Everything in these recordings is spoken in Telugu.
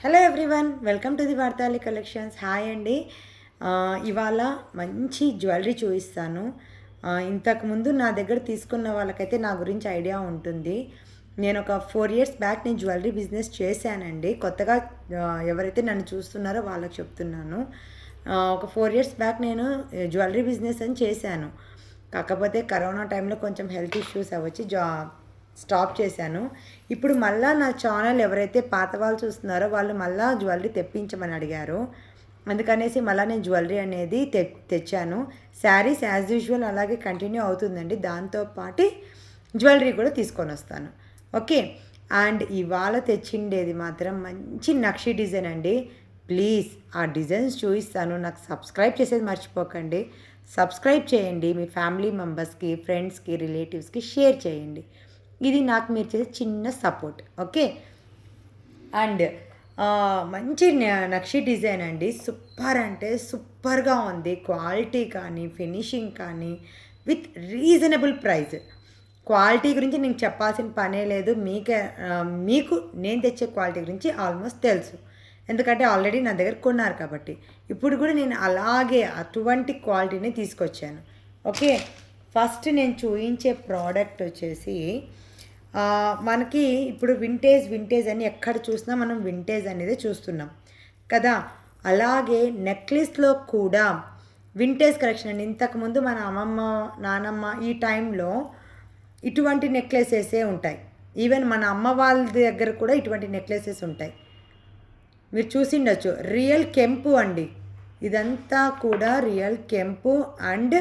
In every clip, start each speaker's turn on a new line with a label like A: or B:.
A: Hello everyone, welcome to the Vartali collections. Hi అండి. ఇవాళ మంచి జ్యువెలరీ చూపిస్తాను. ఇంతకుముందు నా దగ్గర తీసుకున్న వాళ్ళకైతే నా గురించి ఐడియా ఉంటుంది. నేను ఒక 4 years బ్యాక్ నేను జ్యువెలరీ బిజినెస్ చేశానండి. కొత్తగా ఎవరైతే నన్ను చూస్తున్నారో వాళ్ళకి చెప్తున్నాను. ఒక 4 years బ్యాక్ నేను జ్యువెలరీ బిజినెస్ అని చేశాను. కాకపోతే కరోనా టైంలో కొంచెం హెల్త్ ఇష్యూస్ అవ్వచ్చి స్టాప్ చేశాను. ఇప్పుడు మళ్ళీ నా ఛానల్ ఎవరైతే పాత వాళ్ళు చూస్తున్నారో వాళ్ళు మళ్ళీ జ్యువెలరీ తెప్పించమని అడిగారు. అందుకనేసి మళ్ళీ నేను జ్యువెలరీ అనేది తెచ్చాను. శారీస్ యాజ్ యూజువల్ అలాగే కంటిన్యూ అవుతుందండి. దాంతోపాటు జ్యువెలరీ కూడా తీసుకొని వస్తాను. ఓకే. అండ్ ఇవాళ తెచ్చిండేది మాత్రం మంచి నక్షి డిజైన్ అండి. ప్లీజ్ ఆ డిజైన్స్ చూపిస్తాను. నాకు సబ్స్క్రైబ్ చేసేది మర్చిపోకండి. సబ్స్క్రైబ్ చేయండి. మీ ఫ్యామిలీ మెంబర్స్కి, ఫ్రెండ్స్కి, రిలేటివ్స్కి షేర్ చేయండి. ఇది నాకు మీరు చేసే చిన్న సపోర్ట్. ఓకే. అండ్ మంచి నక్షి డిజైన్ అండి. సూపర్ అంటే సూపర్గా ఉంది. క్వాలిటీ కానీ ఫినిషింగ్ కానీ విత్ రీజనబుల్ ప్రైస్. క్వాలిటీ గురించి నేను చెప్పాల్సిన పనే లేదు. మీకు నేను తెచ్చే క్వాలిటీ గురించి ఆల్మోస్ట్ తెలుసు, ఎందుకంటే ఆల్రెడీ నా దగ్గర కొన్నారు కాబట్టి. ఇప్పుడు కూడా నేను అలాగే అటువంటి క్వాలిటీని తీసుకొచ్చాను. ఓకే. ఫస్ట్ నేను చూపించే ప్రోడక్ట్ వచ్చేసి మనకి ఇప్పుడు వింటేజ్ అని ఎక్కడ చూసినా మనం వింటేజ్ అనేది చూస్తున్నాం కదా. అలాగే నెక్లెస్లో కూడా వింటేజ్ కలెక్షన్ అండి. ఇంతకుముందు మన అమ్మమ్మ, నానమ్మ ఈ టైంలో ఇటువంటి నెక్లెసెసే ఉంటాయి. ఈవెన్ మన అమ్మ వాళ్ళ దగ్గర కూడా ఇటువంటి నెక్లెసెస్ ఉంటాయి. మీరు చూసిండొచ్చు. రియల్ కెంపు అండి. ఇదంతా కూడా రియల్ కెంపు అండ్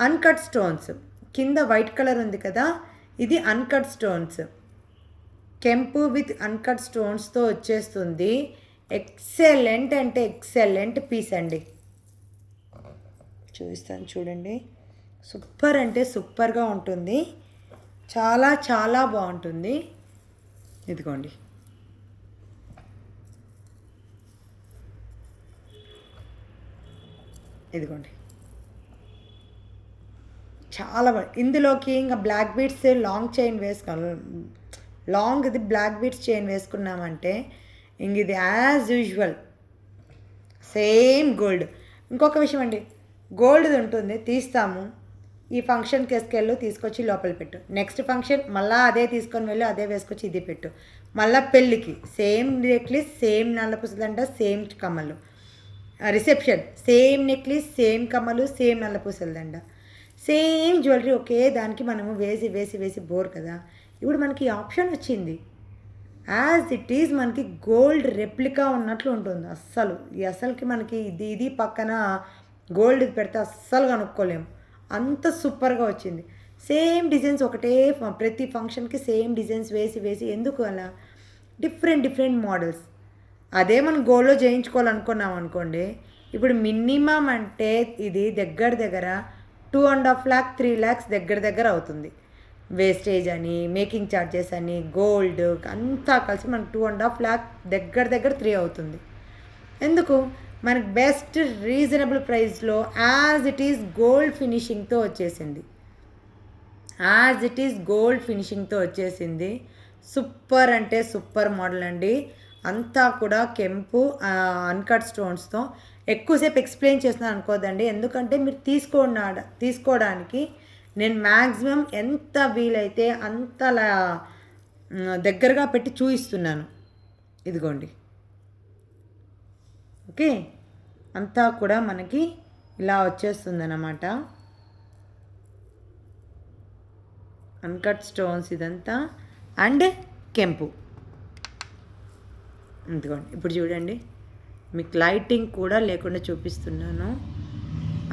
A: అన్కట్ స్టోన్స్. కింద వైట్ కలర్ ఉంది కదా, ఇది అన్కట్ స్టోన్స్. కెంపు విత్ అన్కట్ స్టోన్స్తో వచ్చేస్తుంది. ఎక్సలెంట్ అంటే ఎక్సలెంట్ పీస్ అండి. చూపిస్తాను చూడండి. సూపర్ అంటే సూపర్గా ఉంటుంది. చాలా చాలా బాగుంటుంది. ఇదిగోండి. ఇదిగోండి చాలా ఇందులోకి ఇంకా black beads long chain long ఇది బ్లాక్ బీడ్స్ చైన్ వేసుకున్నామంటే ఇంక ఇది యాజ్ యూజువల్ సేమ్ గోల్డ్. ఇంకొక విషయం అండి, గోల్డ్ది ఉంటుంది, తీస్తాము, ఈ ఫంక్షన్కి వేసుకెళ్ళు, తీసుకొచ్చి లోపల పెట్టు. నెక్స్ట్ ఫంక్షన్ మళ్ళీ అదే తీసుకొని వెళ్ళి అదే వేసుకొచ్చి ఇది పెట్టు. మళ్ళీ పెళ్ళికి సేమ్ నెక్లెస్, సేమ్ నల్లపూసలంట, సేమ్ కమ్మలు. రిసెప్షన్ సేమ్ నెక్లెస్, సేమ్ కమ్మలు, సేమ్ నల్లపూసలదండ, సేమ్ జ్యువెలరీ ఒకే దానికి మనము వేసి వేసి వేసి బోర్ కదా. ఇప్పుడు మనకి ఆప్షన్ వచ్చింది. యాజ్ ఇట్ ఈజ్ మనకి గోల్డ్ రెప్లికా ఉన్నట్లు ఉంటుంది. అస్సలుకి మనకి ఇది పక్కన గోల్డ్ పెడితే అస్సలు కనుక్కోలేము, అంత సూపర్గా వచ్చింది. సేమ్ డిజైన్స్ ఒకటే, ప్రతి ఫంక్షన్కి సేమ్ డిజైన్స్ వేసి వేసి ఎందుకు అలా డిఫరెంట్ మోడల్స్. అదే మనం గోల్డ్లో చేయించుకోవాలనుకున్నాం అనుకోండి, ఇప్పుడు మినిమం అంటే ఇది దగ్గర 2.5 lakh 3 lakhs దగ్గర అవుతుంది. వేస్టేజ్ అని, మేకింగ్ ఛార్జెస్ అని, గోల్డ్ అంతా కలిసి మనకు 2.5 lakh దగ్గర 3 అవుతుంది. ఎందుకు? మనకు బెస్ట్ రీజనబుల్ ప్రైస్లో యాజ్ ఇట్ ఈజ్ గోల్డ్ ఫినిషింగ్తో వచ్చేసింది. సూపర్ అంటే సూపర్ మోడల్ అండి. అంతా కూడా కెంపు అన్కట్ స్టోన్స్తో. ఎక్కువసేపు ఎక్స్ప్లెయిన్ చేస్తున్నాను అనుకోదండి, ఎందుకంటే మీరు తీసుకోవడానికి నేను మ్యాక్సిమం ఎంత వీలైతే అంతలా దగ్గరగా పెట్టి చూపిస్తున్నాను. ఇదిగోండి. ఓకే. అంతా కూడా మనకి ఇలా వచ్చేస్తుంది అన్నమాట. అన్కట్ స్టోన్స్ ఇదంతా అండ్ కెంపు. ఇదిగోండి. ఇప్పుడు చూడండి, మీకు లైటింగ్ కూడా లేకుండా చూపిస్తున్నాను.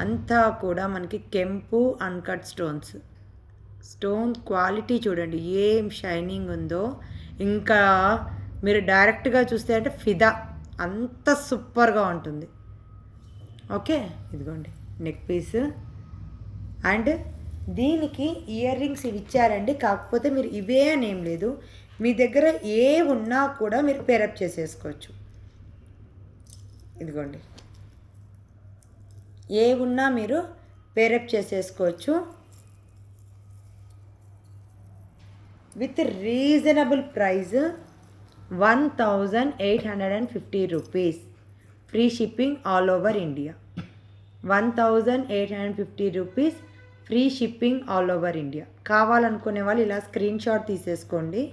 A: అంతా కూడా మనకి కెంపు అన్కట్ స్టోన్ క్వాలిటీ చూడండి ఏం షైనింగ్ ఉందో. ఇంకా మీరు డైరెక్ట్గా చూస్తే అంటే ఫిదా, అంత సూపర్గా ఉంటుంది. ఓకే. ఇదిగోండి నెక్ పీస్. అండ్ దీనికి ఇయర్ రింగ్స్ ఇవి ఇచ్చారండి. కాకపోతే మీరు ఇవే అనేం లేదు, మీ దగ్గర ఏ ఉన్నా కూడా మీరు పేరప్ చేసేసుకోవచ్చు. ఇదిగోండి, ఏ ఉన్నా మీరు పేరప్ చేసేసుకోవచ్చు with reasonable price. 1850 rupees, free shipping all over India. 1850 rupees, free shipping all over India. కావాలనుకునే వాళ్ళు ఇలా స్క్రీన్ షాట్ తీసేసుకోండి.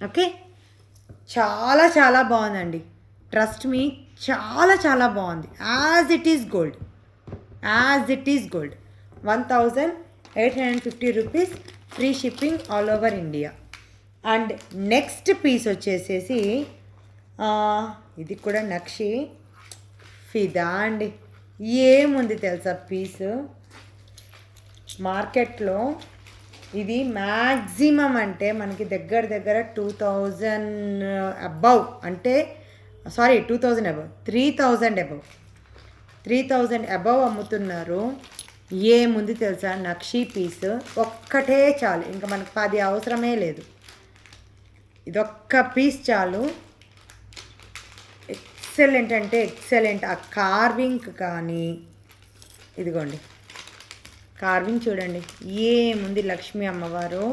A: ఓకే, చాలా చాలా బాగుందండి. ట్రస్ట్ మీ, చాలా చాలా బాగుంది. As it is gold, as it is gold. 1850 rupees, free shipping all over India. And next piece వచ్చేసేసి ఇది కూడా నక్షి ఫిదా అండి. ఏముంది తెలుసా పీసు, మార్కెట్లో ఇది మ్యాక్సిమం అంటే మనకి దగ్గర దగ్గర 2000 అబవ్, అంటే సారీ 2000 అబవ్, 3000 అబవ్ అమ్ముతున్నారు. ఏముంది తెలుసా, నక్షి పీస్ ఒక్కటే చాలు, ఇంకా మనకు 10 అవసరమే లేదు. ఇదొక్క పీస్ చాలు. ఎక్సలెంట్ అంటే ఎక్సలెంట్. ఆ కార్వింగ్ కానీ, ఇదిగోండి కార్వింగ్ చూడండి, ఏముంది, లక్ష్మీ అమ్మవారు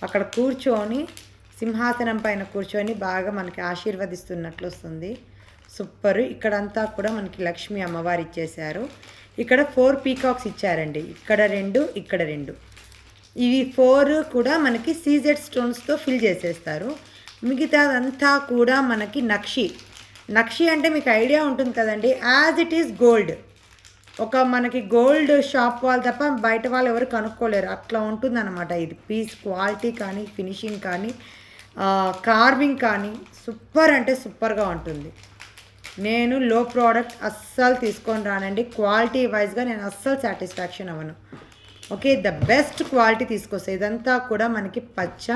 A: అక్కడ కూర్చొని సింహాసనం పైన కూర్చొని బాగా మనకి ఆశీర్వదిస్తున్నట్లు వస్తుంది. సూపర్. ఇక్కడంతా కూడా మనకి లక్ష్మీ అమ్మవారు ఇచ్చేశారు. ఇక్కడ 4 పీకాక్స్ ఇచ్చారండి, ఇక్కడ 2, ఇక్కడ 2. ఇవి 4 కూడా మనకి సీజెడ్ స్టోన్స్తో ఫిల్ చేసేస్తారు. మిగతాదంతా కూడా మనకి నక్షి. నక్షి అంటే మీకు ఐడియా ఉంటుంది కదండి, యాజ్ ఇట్ ఈస్ గోల్డ్. ఒక మనకి గోల్డ్ షాప్ వాళ్ళు తప్ప బయట వాళ్ళు ఎవరు కనుక్కోలేరు, అట్లా ఉంటుందన్నమాట. ఇది పీస్ క్వాలిటీ కానీ, ఫినిషింగ్ కానీ, కార్వింగ్ కానీ సూపర్ అంటే సూపర్గా ఉంటుంది. నేను లో ప్రోడక్ట్ అస్సలు తీసుకొని రానండి. క్వాలిటీ వైజ్గా నేను అస్సలు సాటిస్ఫాక్షన్ అవ్వను. ఓకే, ద బెస్ట్ క్వాలిటీ తీసుకొస్తాయి. ఇదంతా కూడా మనకి పచ్చ,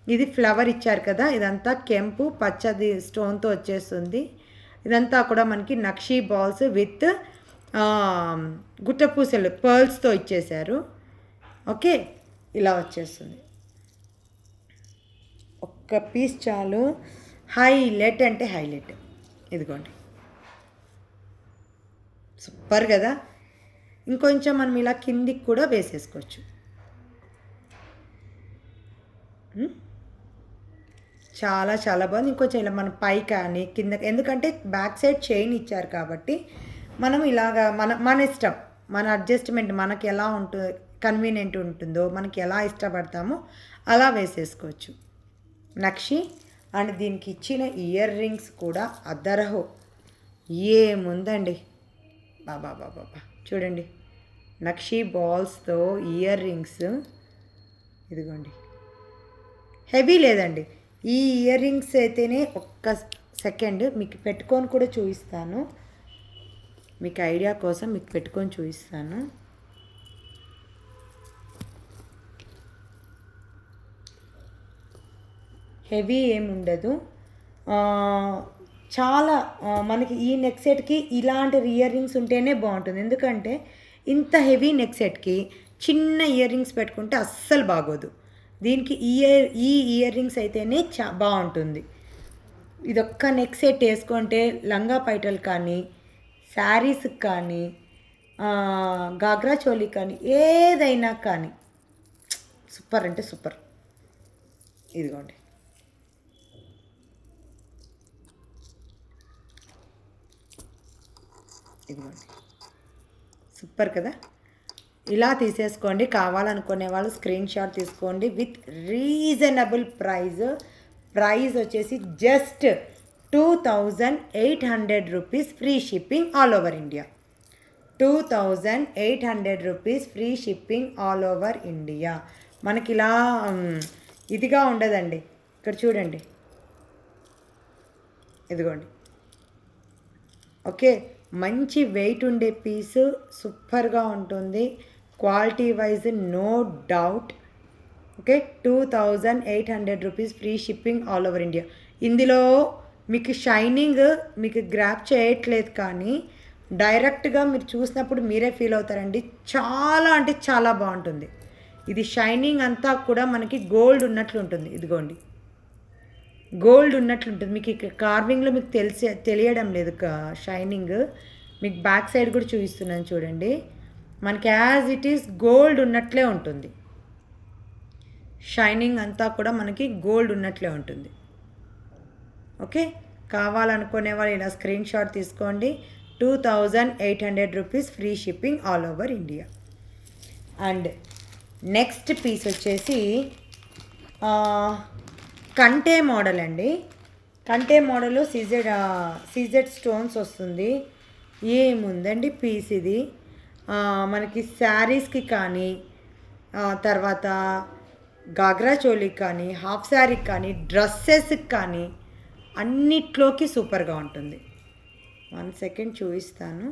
A: ఇది ఫ్లవర్ ఇచ్చారు కదా, ఇదంతా కెంపు పచ్చది స్టోన్తో వచ్చేస్తుంది. ఇదంతా కూడా మనకి నక్షి బాల్స్ విత్ గుట్టపూసలు పర్ల్స్తో ఇచ్చేశారు. ఓకే, ఇలా వచ్చేస్తుంది. ఒక్క పీస్ చాలు, హైలైట్ అంటే హైలైట్. ఇదిగోండి, సూపర్ కదా. ఇంకొంచెం మనం ఇలా కిందికి కూడా వేసేసుకోవచ్చు. చాలా చాలా బాగుంది. ఇంకొంచెం ఇలా మన పై కానీ కింద, ఎందుకంటే బ్యాక్ సైడ్ చైన్ ఇచ్చారు కాబట్టి మనం ఇలాగా మన ఇష్టం, మన అడ్జస్ట్మెంట్ మనకి ఎలా ఉంటుందో, కన్వీనియంట్ ఉంటుందో, మనకి ఎలా ఇష్టపడతామో అలా వేసేసుకోవచ్చు. నక్షి. అండ్ దీనికి ఇచ్చిన ఇయర్ రింగ్స్ కూడా అద్దరహో, ఏముందండి బాబా బాబా చూడండి, నక్షి బాల్స్తో ఇయర్ రింగ్స్. ఇదిగోండి, హెవీ లేదండి. ఈ ఇయర్ రింగ్స్ అయితేనే ఒక్క సెకండ్ మీకు పెట్టుకొని కూడా చూపిస్తాను, మీకు ఐడియా కోసం మీకు పెట్టుకొని చూపిస్తాను. హెవీ ఏముండదు. చాలా మనకి ఈ నెక్ సెట్కి ఇలాంటి ఇయర్ రింగ్స్ ఉంటేనే బాగుంటుంది. ఎందుకంటే ఇంత హెవీ నెక్ సెట్కి చిన్న ఇయర్ రింగ్స్ పెట్టుకుంటే అస్సలు బాగోదు. దీనికి ఈ ఇయర్ రింగ్స్ అయితేనే బాగుంటుంది. ఇదొక్క నెక్ సెట్ వేసుకుంటే లంగా పైటలు కానీ, శారీస్కి కానీ, గాగ్రా చోలీ కానీ, ఏదైనా కానీ సూపర్ అంటే సూపర్. ఇదిగోండి, ఇదిగోండి, సూపర్ కదా. ఇలా తీసేసుకోండి. కావాలనుకునే వాళ్ళు స్క్రీన్ షాట్ తీసుకోండి. విత్ రీజనబుల్ ప్రైస్ వచ్చేసి just 2800 rupees, free shipping all over India. 2800 rupees, free shipping all over India. మనకి ఇలా ఇదిగా ఉండదండి. ఇక్కడ చూడండి, ఇదిగోండి. ఓకే, మంచి వెయిట్ ఉండే పీసు, సూపర్గా ఉంటుంది. Quality wise no doubt. Okay, 2800 rupees, free shipping all over India. ఇందులో మీకు షైనింగ్ మీకు గ్రాప్ చేయట్లేదు, కానీ డైరెక్ట్గా మీరు చూసినప్పుడు మీరే ఫీల్ అవుతారండి. చాలా అంటే చాలా బాగుంటుంది. ఇది షైనింగ్ అంతా కూడా మనకి గోల్డ్ ఉన్నట్లు ఉంటుంది. ఇదిగోండి, గోల్డ్ ఉన్నట్లుంటుంది. మీకు ఇక్కడ కార్వింగ్లో మీకు తెలియడం లేదు షైనింగ్. మీకు బ్యాక్ సైడ్ కూడా చూపిస్తున్నాను చూడండి. మనకి యాజ్ ఇట్ ఈస్ గోల్డ్ ఉన్నట్లే ఉంటుంది. షైనింగ్ అంతా కూడా మనకి గోల్డ్ ఉన్నట్లే ఉంటుంది. ఓకే, కావాలనుకునే వాళ్ళు ఇలా స్క్రీన్ షాట్ తీసుకోండి. 2800 rupees, free shipping all over India. And next piece వచ్చేసి కంటే మోడల్ అండి. కంటే మోడల్ సీజెడ్ స్టోన్స్ వస్తుంది. ఏముందండి పీస్ ఇది, మనకి శారీస్కి కానీ, తర్వాత గాగ్రా చోలీకి కానీ, హాఫ్ శారీకి కానీ, డ్రెస్సెస్కి కానీ అన్నిట్లోకి సూపర్గా ఉంటుంది. 1 సెకండ్ చూపిస్తాను.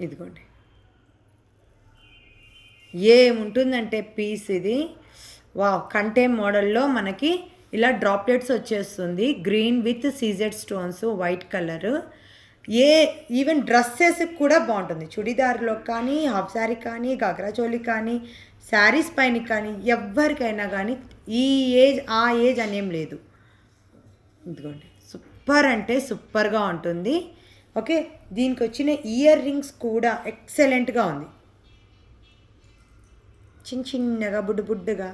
A: ఇదిగోండి, ఏముంటుందంటే పీస్ ఇది, కంటే మోడల్లో మనకి ఇలా డ్రాప్లెట్స్ వచ్చేస్తుంది. Green with CZ stones, white colour. Even dresses కూడా బాగుంటుంది. చుడిదార్లో కానీ, హాఫ్ శారీ కానీ, గాగ్రా చోలీ కానీ, శారీస్ పైన కానీ, ఎవరికైనా కానీ ఈ ఏజ్ ఆ ఏజ్ అనేం లేదు. ఇదిగోండి, సూపర్ అంటే సూపర్గా ఉంటుంది. ఓకే, దీనికి వచ్చిన ఇయర్ రింగ్స్ కూడా ఎక్సలెంట్గా ఉంది. చిన్నగా బుడ్డుగా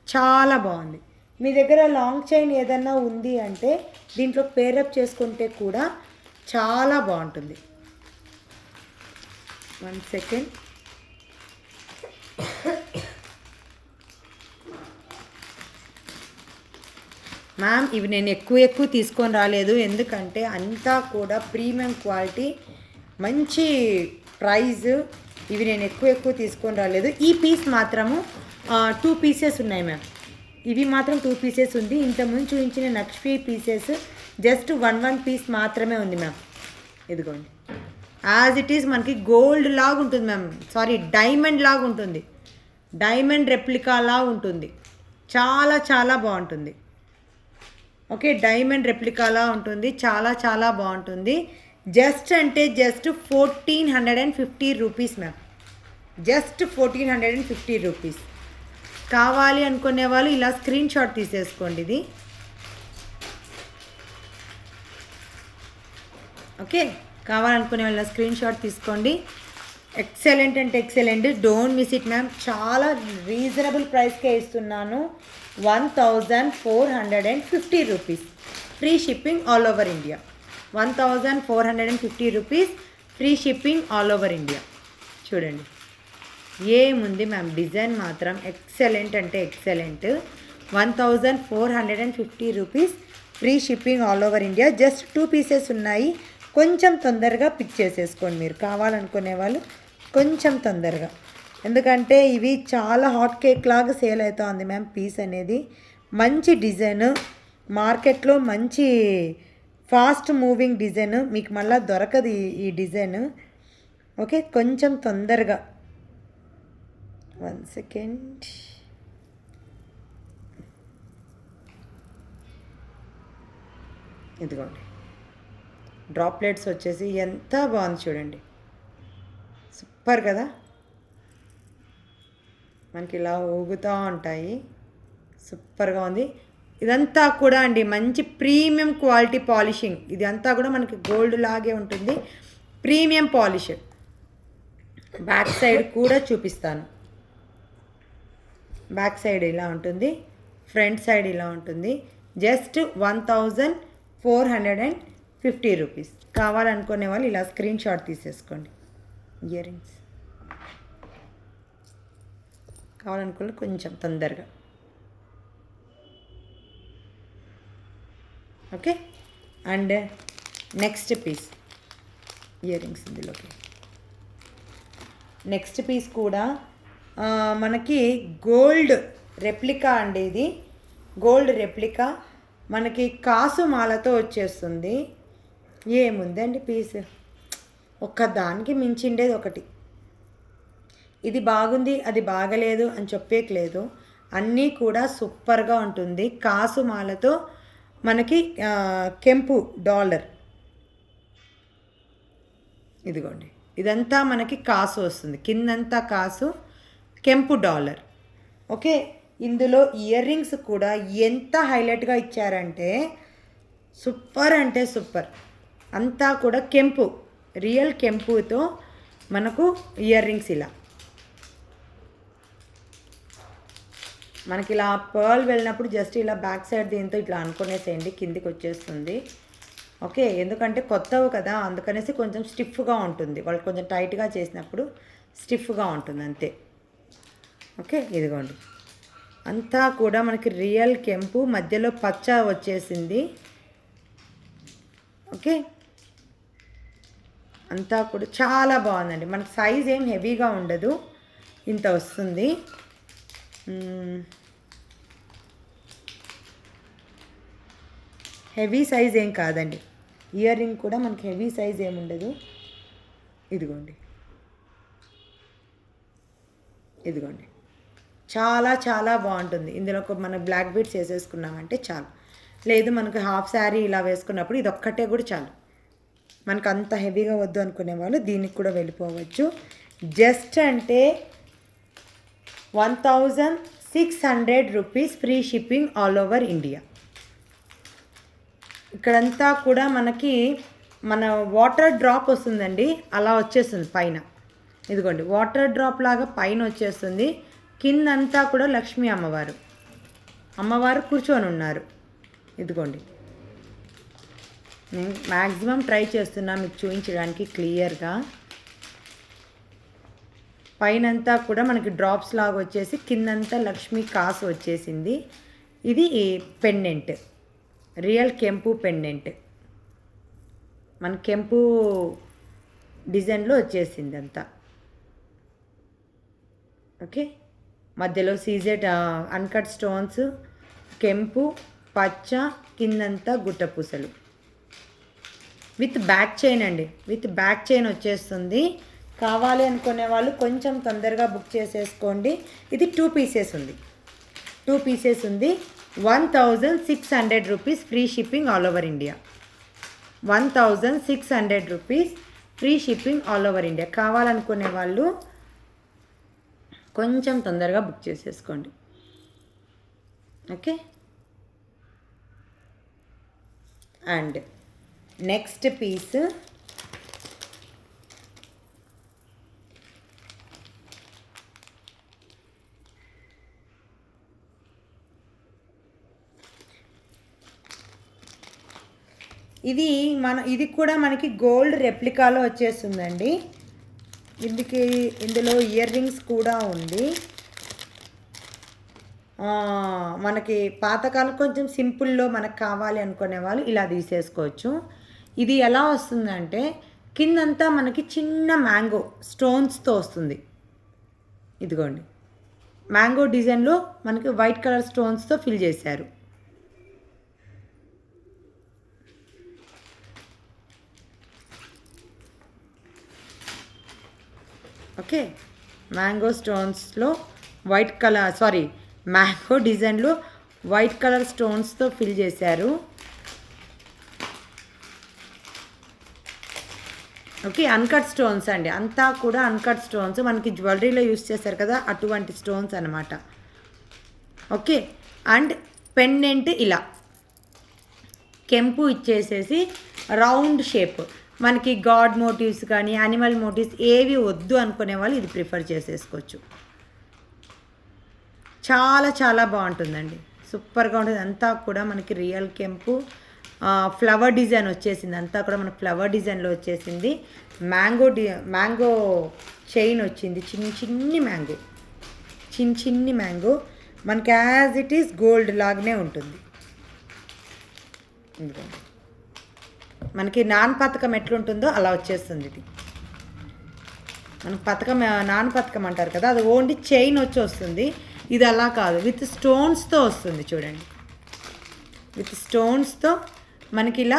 A: చాలా బాగుంది. మీ దగ్గర లాంగ్ చైన్ ఏదన్నా ఉంది అంటే దీంట్లో పేరప్ చేసుకుంటే కూడా చాలా బాగుంటుంది. 1 సెకండ్. మ్యామ్, ఇవి నేను ఎక్కువ తీసుకొని రాలేదు, ఎందుకంటే అంతా కూడా ప్రీమియం క్వాలిటీ, మంచి ప్రైజ్. ఇవి నేను ఎక్కువ తీసుకొని రాలేదు. ఈ పీస్ మాత్రము 2 పీసెస్ ఉన్నాయి మ్యామ్. ఇవి మాత్రం 2 పీసెస్ ఉంది. ఇంతకుముందు చూపించిన నెక్స్ట్ పీసెస్ జస్ట్ 1 పీస్ మాత్రమే ఉంది మ్యామ్. ఇదిగోండి, యాజ్ ఇట్ ఈస్ మనకి గోల్డ్ లాగా ఉంటుంది మ్యామ్, సారీ డైమండ్ లాగా ఉంటుంది, డైమండ్ రెప్లికా లాగా ఉంటుంది. చాలా చాలా బాగుంటుంది. ఓకే, డైమండ్ రెప్లికాలా ఉంటుంది, చాలా చాలా బాగుంటుంది. Just 1450 rupees ma'am, just 1450 rupees. కావాలి అనుకునే వాళ్ళు ఇలా స్క్రీన్ షాట్ తీసేసుకోండి ఇది. ఓకే, కావాలనుకునే వాళ్ళ స్క్రీన్ షాట్ తీసుకోండి. ఎక్సలెంట్ అంటే excellent, don't miss it ma'am. చాలా రీజనబుల్ ప్రైస్కే ఇస్తున్నాను. 1450 rupees, free shipping all over India. 1450 rupees, free shipping all over India. చూడండి, ఏముంది మ్యామ్, డిజైన్ మాత్రం ఎక్సలెంట్ అంటే excellent. 1450 rupees, free shipping all over India. Just 2 pieces ఉన్నాయి. కొంచెం తొందరగా పిక్ చేసేసుకోండి మీరు, కావాలనుకునే వాళ్ళు కొంచెం తొందరగా, ఎందుకంటే ఇవి చాలా హాట్ కేక్ లాగా సేల్ అవుతుంది మ్యామ్. పీస్ అనేది మంచి డిజైన్, మార్కెట్లో మంచి ఫాస్ట్ మూవింగ్ డిజైన్, మీకు మళ్ళీ దొరకదు ఈ డిజైన్. ఓకే, కొంచెం తొందరగా. 1 సెకండ్. ఇదిగోండి, డ్రాప్లెట్స్ వచ్చేసి ఎంత బాగుంది చూడండి, సూపర్ కదా. మనకి ఇలా ఊగుతూ ఉంటాయి, సూపర్గా ఉంది. ఇదంతా కూడా అండి మంచి ప్రీమియం క్వాలిటీ పాలిషింగ్. ఇది అంతా కూడా మనకి గోల్డ్ లాగే ఉంటుంది, ప్రీమియం పాలిష్. బ్యాక్ సైడ్ కూడా చూపిస్తాను. బ్యాక్ సైడ్ ఇలా ఉంటుంది, ఫ్రంట్ సైడ్ ఇలా ఉంటుంది. Just 1450 rupees. కావాలనుకునే వాళ్ళు ఇలా స్క్రీన్ షాట్ తీసేసుకోండి. ఇయర్ రింగ్స్ కావాలనుకున్న కొంచెం తొందరగా. Okay, and next piece earrings ఇందులోకి. నెక్స్ట్ పీస్ కూడా మనకి గోల్డ్ రెప్లికా అండి. ఇది గోల్డ్ రెప్లికా, మనకి కాసు మాలతో వచ్చేస్తుంది. ఏముందండి పీస్, ఒక్కదానికి మించిండేది ఒకటి. ఇది బాగుంది, అది బాగలేదు అని చెప్పేయలేదు, అన్నీ కూడా సూపర్గా ఉంటుంది. కాసు మాలతో మనకి కెంపు డాలర్. ఇదిగోండి, ఇదంతా మనకి కాసు వస్తుంది, కిందంతా కాసు, కెంపు డాలర్. ఓకే, ఇందులో ఇయర్ రింగ్స్ కూడా ఎంత హైలైట్గా ఇచ్చారంటే సూపర్ అంటే సూపర్. అంతా కూడా కెంపు, రియల్ కెంపుతో మనకు ఇయర్ రింగ్స్ ఇలా మనకి ఇలా పర్ల్ వెళ్ళినప్పుడు జస్ట్ ఇలా బ్యాక్ సైడ్ దీంతో ఇట్లా అనుకునేసేయండి, కిందికి వచ్చేస్తుంది. ఓకే, ఎందుకంటే కొత్తవి కదా అందుకనేసి కొంచెం స్టిఫ్గా ఉంటుంది, వాళ్ళు కొంచెం టైట్గా చేసినప్పుడు స్టిఫ్గా ఉంటుంది అంతే. ఓకే, ఇదిగోండి అంతా కూడా మనకి రియల్ కెంపు, మధ్యలో పచ్చ వచ్చేసింది. ఓకే, అంతా కూడా చాలా బాగుందండి. మనకి సైజ్ ఏం హెవీగా ఉండదు, ఇంత వస్తుంది. హెవీ సైజ్ ఏం కాదండి, ఇయర్ రింగ్ కూడా మనకి హెవీ సైజ్ ఏమి ఉండదు. ఇదిగోండి ఇదిగోండి చాలా చాలా బాగుంటుంది. ఇందులో మన బ్లాక్ బీడ్స్ వేసేసుకున్నామంటే చాలు, లేదు మనకు హాఫ్ శారీ ఇలా వేసుకున్నప్పుడు ఇది ఒక్కటే కూడా చాలు. మనకు అంత హెవీగా వద్దు అనుకునే వాళ్ళు దీనికి కూడా వెళ్ళిపోవచ్చు. జస్ట్ అంటే 1600 rupees, free shipping all over India. ఇక్కడంతా కూడా మనకి మన వాటర్ డ్రాప్ వస్తుందండి, అలా వచ్చేస్తుంది పైన. ఇదిగోండి వాటర్ డ్రాప్ లాగా పైన వచ్చేస్తుంది. కిందంతా కూడా లక్ష్మీ అమ్మవారు కూర్చొని ఉన్నారు. ఇదిగోండి నేను మ్యాక్సిమం ట్రై చేస్తున్నా మీకు చూపించడానికి క్లియర్గా. పైనంతా కూడా మనకి డ్రాప్స్ లాగా వచ్చేసి కిందంతా లక్ష్మీ కాసు వచ్చేసింది. ఇది పెండెంట్, రియల్ కెంపు పెండెంట్, మన కెంపు డిజైన్లో వచ్చేసింది అంతా. ఓకే, మధ్యలో సీజెడ్ అన్కట్ స్టోన్స్, కెంపు, పచ్చ, కిందంతా గుట్టపూసలు విత్ బ్యాక్ చైన్ అండి, విత్ బ్యాక్ చైన్ వచ్చేస్తుంది. కావాలి అనుకునే వాళ్ళు కొంచెం తొందరగా బుక్ చేసేసుకోండి. ఇది 2 పీసెస్ ఉంది, 2 పీసెస్ ఉంది. 1600 rupees, free shipping all over India. 1600 rupees, free shipping all over India. కావాలనుకునే వాళ్ళు కొంచెం తొందరగా బుక్ చేసేసుకోండి. ఓకే, అండ్ నెక్స్ట్ పీస్ ఇది కూడా మనకి గోల్డ్ రెప్లికాలో వచ్చేస్తుందండి. ఇందులో ఇయర్ రింగ్స్ కూడా ఉంది. మనకి పాతకాలం కొంచెం సింపుల్లో మనకు కావాలి అనుకునే వాళ్ళు ఇలా తీసేసుకోవచ్చు. ఇది ఎలా వస్తుందంటే కిందంతా మనకి చిన్న మ్యాంగో స్టోన్స్తో వస్తుంది. ఇదిగోండి మ్యాంగో డిజైన్లో మనకి వైట్ కలర్ స్టోన్స్తో ఫిల్ చేశారు. ఓకే, మ్యాంగో స్టోన్స్లో వైట్ కలర్ మ్యాంగో డిజైన్లో వైట్ కలర్ స్టోన్స్తో ఫిల్ చేశారు. ఓకే, అన్కట్ స్టోన్స్ అండి, అంతా కూడా అన్కట్ స్టోన్స్, మనకి జ్యువెలరీలో యూస్ చేస్తారు కదా అటువంటి స్టోన్స్ అనమాట. ఓకే, అండ్ పెండెంట్ ఇలా కెంపు ఇచ్చేసేసి రౌండ్ షేప్, మనకి గాడ్ మోటివ్స్ కానీ యానిమల్ మోటివ్స్ ఏవి వద్దు అనుకునే వాళ్ళు ఇది ప్రిఫర్ చేసేసుకోవచ్చు. చాలా చాలా బాగుంటుందండి, సూపర్గా ఉంటుంది. అంతా కూడా మనకి రియల్ కెంపు ఫ్లవర్ డిజైన్ వచ్చేసింది, అంతా కూడా మన ఫ్లవర్ డిజైన్లో వచ్చేసింది. మ్యాంగో చైన్ వచ్చింది, చిన్ని మ్యాంగో మనకి యాజ్ ఇట్ ఈస్ గోల్డ్ లాగానే ఉంటుంది. మనకి నాన్ పథకం ఎట్లుంటుందో అలా వచ్చేస్తుంది. ఇది మనకు పథకం నాన్ పథకం అంటారు కదా, అది ఓన్లీ చైన్ వచ్చి వస్తుంది. ఇది అలా కాదు, విత్ స్టోన్స్తో వస్తుంది. చూడండి, విత్ స్టోన్స్తో మనకి ఇలా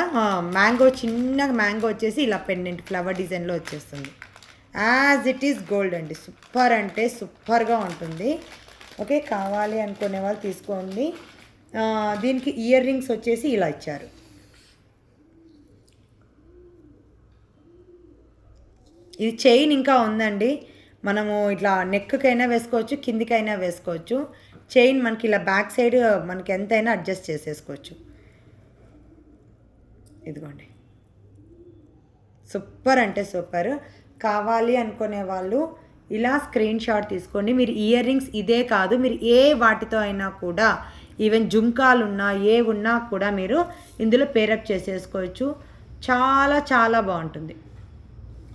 A: చిన్న మ్యాంగో వచ్చేసి ఇలా పెండెంట్ ఫ్లవర్ డిజైన్లో వచ్చేస్తుంది. యాజ్ ఇట్ ఈస్ గోల్డ్ అండి, సూపర్ అంటే సూపర్గా ఉంటుంది. ఓకే, కావాలి అనుకునే వాళ్ళు తీసుకోండి. దీనికి ఇయర్ రింగ్స్ వచ్చేసి ఇలా ఇచ్చారు. ఇది చైన్ ఇంకా ఉందండి, మనము ఇట్లా నెక్కకైనా వేసుకోవచ్చు, కిందికైనా వేసుకోవచ్చు. చైన్ మనకి ఇలా బ్యాక్ సైడ్ మనకి ఎంతైనా అడ్జస్ట్ చేసేసుకోవచ్చు. ఇదిగోండి, సూపర్ అంటే సూపర్. కావాలి అనుకునే వాళ్ళు ఇలా స్క్రీన్ షాట్ తీసుకోండి. మీరు ఇయర్ రింగ్స్ ఇదే కాదు, మీరు ఏ వాటితో అయినా కూడా, ఈవెన్ జుంకాలు ఉన్నా ఏ ఉన్నా కూడా మీరు ఇందులో పేరప్ చేసేసుకోవచ్చు. చాలా చాలా బాగుంటుంది.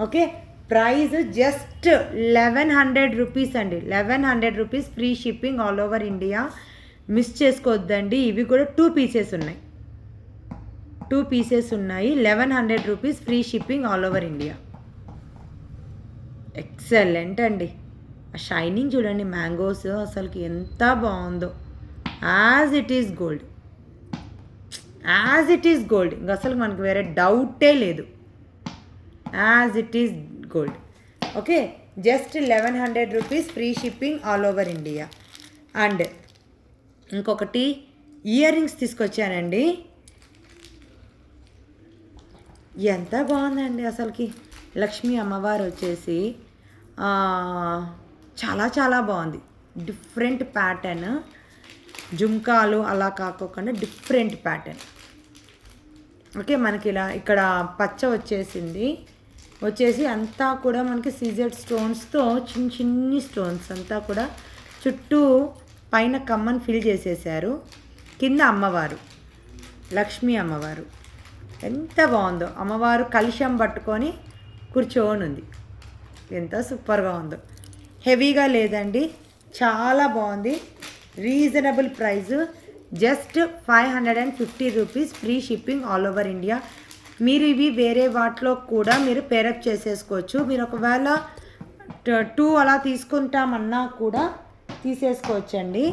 A: ఓకే, ప్రైస్ జస్ట్ 1100 రూపీస్ అండి. 1100 rupees, free shipping all over India. Miss చేసుకోవద్దండి. ఇవి కూడా 2 పీసెస్ ఉన్నాయి, 2 పీసెస్ ఉన్నాయి. 1100 rupees, free shipping all over India. Excellent అండి. ఆ షైనింగ్ చూడండి, మ్యాంగోస్ అసలుకి ఎంత బాగుందో. As it is gold, as it is gold. ఇంకా అసలు మనకు వేరే డౌటే లేదు. As it is gold. Okay, just 1100 rupees, free shipping all over India. And ఇంకొకటి ఇయర్ రింగ్స్ తీసుకొచ్చానండి. ఎంత బాగుందండి అసలుకి. లక్ష్మీ అమ్మవారు వచ్చేసి చాలా చాలా బాగుంది. డిఫరెంట్ ప్యాటర్న్, జుంకాలు అలా కాకోకుండా డిఫరెంట్ ప్యాటర్న్. ఓకే, మనకి ఇలా ఇక్కడ పచ్చ వచ్చేసి అంతా కూడా మనకి సీజెడ్ స్టోన్స్తో చిన్న చిన్ని స్టోన్స్ అంతా కూడా చుట్టూ పైన కమ్మని ఫిల్ చేసేసారు. కింద అమ్మవారు, లక్ష్మీ అమ్మవారు ఎంత బాగుందో. అమ్మవారు కలశం పట్టుకొని కూర్చొని ఉంది. ఎంత సూపర్గా ఉందో. హెవీగా లేదండి, చాలా బాగుంది. Reasonable price, just 550 rupees, free shipping all over India. మీరు ఇవి వేరే వాటిలో కూడా మీరు పేరప్ చేసేసుకోవచ్చు. మీరు ఒకవేళ 2 అలా తీసుకుంటామన్నా కూడా తీసేసుకోవచ్చండి.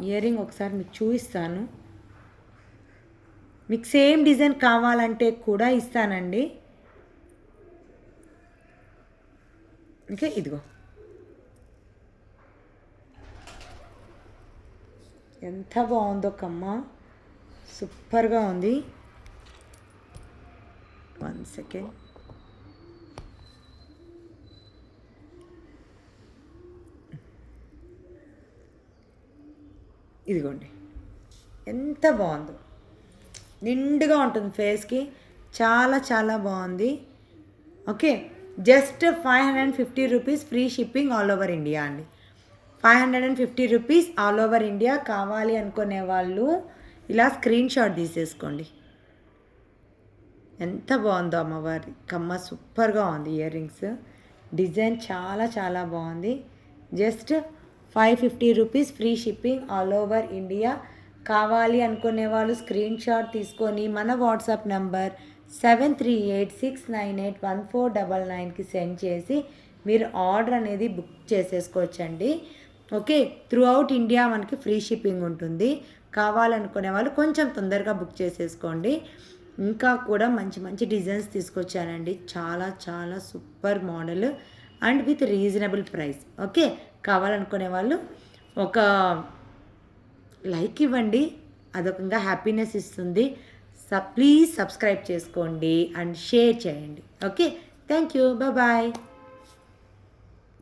A: ఇయర్ రింగ్ ఒకసారి మీకు చూపిస్తాను. మీకు సేమ్ డిజైన్ కావాలంటే కూడా ఇస్తానండి. ఓకే, ఇదిగో ఎంత బాగుందో కమ్మ, సూపర్గా ఉంది. 1 సెకండ్. ఇదిగోండి ఎంత బాగుందో, నిండుగా ఉంటుంది ఫేస్కి. చాలా చాలా బాగుంది. Okay, just 550 rupees, free shipping all over India అండి. 550 రూపీస్ ఆల్ ఓవర్ ఇండియా. కావాలి అనుకునే వాళ్ళు ఇలా స్క్రీన్ షాట్ తీసేసుకోండి. ఎంత బాగుందో అమ్మవారి కమ్మ, సూపర్గా ఉంది. ఇయర్ రింగ్స్ డిజైన్ చాలా చాలా బాగుంది. Just 550 rupees, free shipping all over India. కావాలి అనుకునే వాళ్ళు స్క్రీన్ షాట్ తీసుకొని మన వాట్సాప్ నంబర్ 7386981499కి సెండ్ చేసి మీరు ఆర్డర్ అనేది బుక్ చేసేసుకోవచ్చండి. ఓకే, త్రూ అవుట్ ఇండియా మనకి ఫ్రీ షిప్పింగ్ ఉంటుంది. కావాలనుకునే వాళ్ళు కొంచెం తొందరగా బుక్ చేసేసుకోండి. ఇంకా కూడా మంచి మంచి డిజైన్స్ తీసుకొచ్చానండి. చాలా చాలా super model and with reasonable price. Okay, కావాలనుకునే వాళ్ళు ఒక లైక్ ఇవ్వండి, అదొకంగా హ్యాపీనెస్ ఇస్తుంది. ప్లీజ్ సబ్స్క్రైబ్ చేసుకోండి అండ్ షేర్ చేయండి. Okay, thank you, bye.